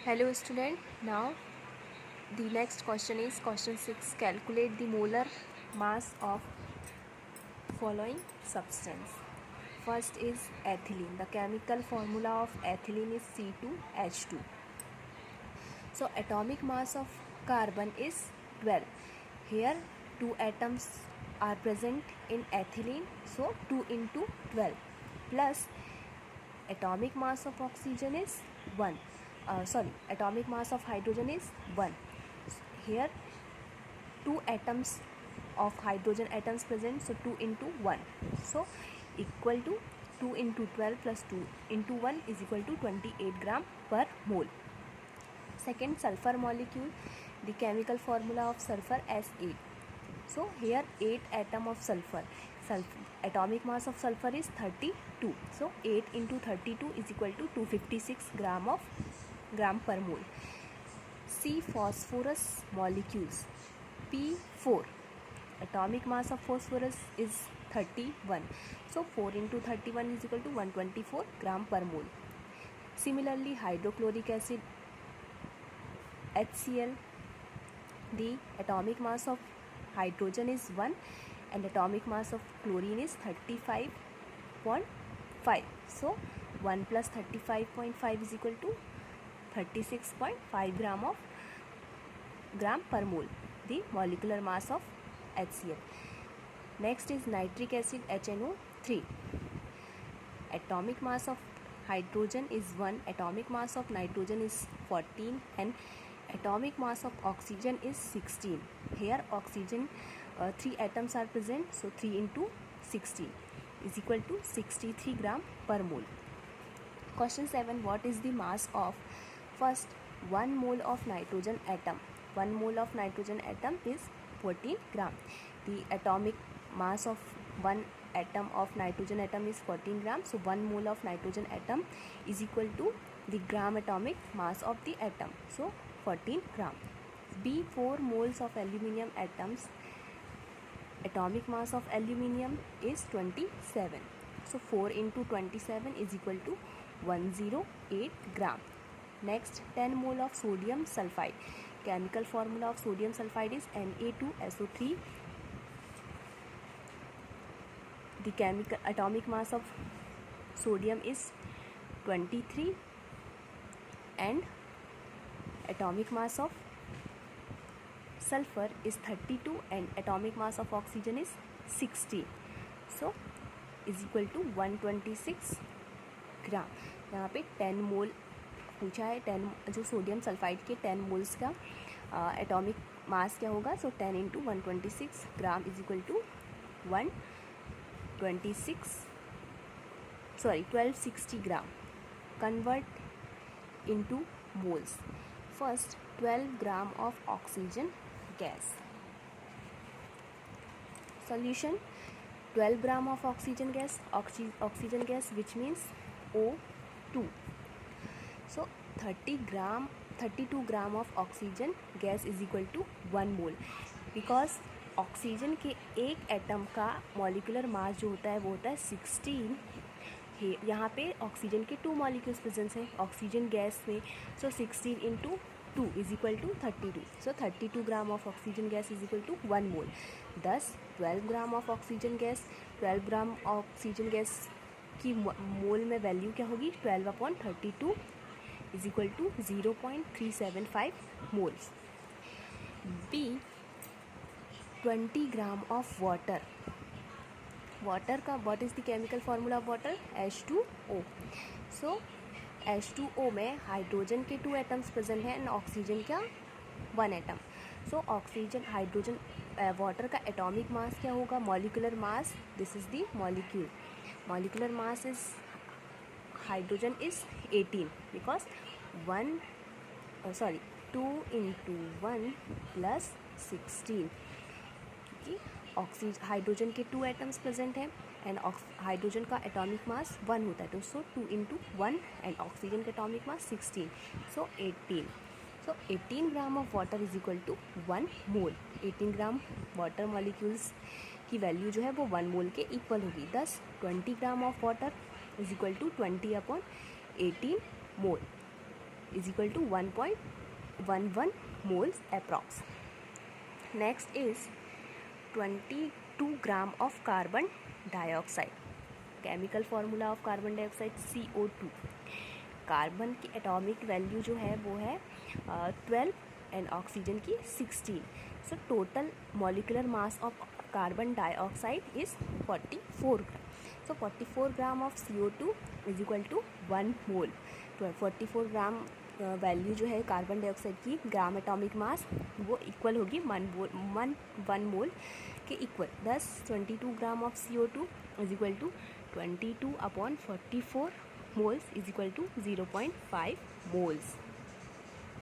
Hello student, now the next question is question 6. Calculate the molar mass of following substance. First is ethylene. The chemical formula of ethylene is C2H2. So atomic mass of carbon is 12. Here 2 atoms are present in ethylene, so 2 into 12 plus atomic mass of oxygen is 1. Atomic mass of hydrogen is 1. Here 2 atoms of hydrogen atoms present, so 2 into 1, so equal to 2 into 12 plus 2 into 1 is equal to 28 gram per mole. Second, sulfur molecule. The chemical formula of sulfur S8. So here 8 atom of sulfur. Atomic mass of sulfur is 32. So 8 into 32 is equal to 256 gram per mole. C, phosphorus molecules. P4. Atomic mass of phosphorus is 31. So 4 into 31 is equal to 124 gram per mole. Similarly, hydrochloric acid HCl. The atomic mass of hydrogen is 1 and atomic mass of chlorine is 35.5. So 1 plus 35.5 is equal to 36.5 gram per mole, the molecular mass of HCl. Next is nitric acid HNO3. Atomic mass of hydrogen is 1, atomic mass of nitrogen is 14 and atomic mass of oxygen is 16. Here oxygen 3 atoms are present, so 3 into 16 is equal to 63 gram per mole. Question 7. What is the mass of first 1 mole of nitrogen atom? 1 mole of nitrogen atom is 14 gram. The atomic mass of 1 atom of nitrogen atom is 14 gram. So 1 mole of nitrogen atom is equal to the gram atomic mass of the atom. So 14 gram. B, 4 moles of aluminium atoms. Atomic mass of aluminium is 27. So 4 into 27 is equal to 108 gram. Next, 10 mole of sodium sulfide. Chemical formula of sodium sulfide is Na2SO3. The atomic mass of sodium is 23 and atomic mass of sulfur is 32 and atomic mass of oxygen is 60. So is equal to 126 ग्राम. यहाँ पे 10 मोल पूछा है. 10 जो sodium sulphide के 10 moles का atomic mass क्या होगा. So 10 into 126 gram is equal to 1260 gram. Convert into moles. First, 12 gram of oxygen gas. Solution: 12 gram of oxygen gas, which means O2. So 32 gram of oxygen gas is equal to 1 mole. Because oxygen के एक atom का molecular mass जो होता है वो होता है 16 है. यहाँ पे ऑक्सीजन के 2 मॉलिक्यूल्स प्रेजेंस हैं ऑक्सीजन गैस में. So 16 into 2 is equal to 32. So 32 gram of oxygen gas is equal to 1 mole. दस 12 gram of oxygen gas. 12 gram oxygen gas की मोल में वैल्यू क्या होगी. 12/32 is equal to 0.375 moles. B, 20 gram of water. Water का what is the chemical formula of water. H2O. So H2O में hydrogen के 2 atoms present हैं and oxygen का 1 atom. So oxygen hydrogen water का atomic mass क्या होगा. Molecular mass, this is the molecular mass is hydrogen is 18 because 2 into 1 plus 16. Hydrogen के 2 atoms present हैं and hydrogen का एटॉमिक मास 1 होता है. तो सो 2 into 1 एंड ऑक्सीजन का atomic mass 16. So 18. So 18 gram of water is equal to 1 मोल. 18 gram water molecules की value जो है वो 1 मोल के इक्वल होगी. दस 20 gram of water is equal to 20/18 mole. Is equal to 1.11 moles approx. Next is 22 gram of carbon dioxide. Chemical formula of carbon dioxide CO2. Carbon की atomic value जो है वो है 12 एंड ऑक्सीजन की 16. So total molecular mass of carbon dioxide is 44 gram. So 44 gram of CO2 is equal to 1 mole. तो 44 ग्राम value जो है carbon dioxide की ग्राम एटॉमिक मास वो इक्वल होगी 1 मोल के इक्वल. दस 22 gram of CO2 is equal to 22 upon 44 moles is equal to 0.5 moles.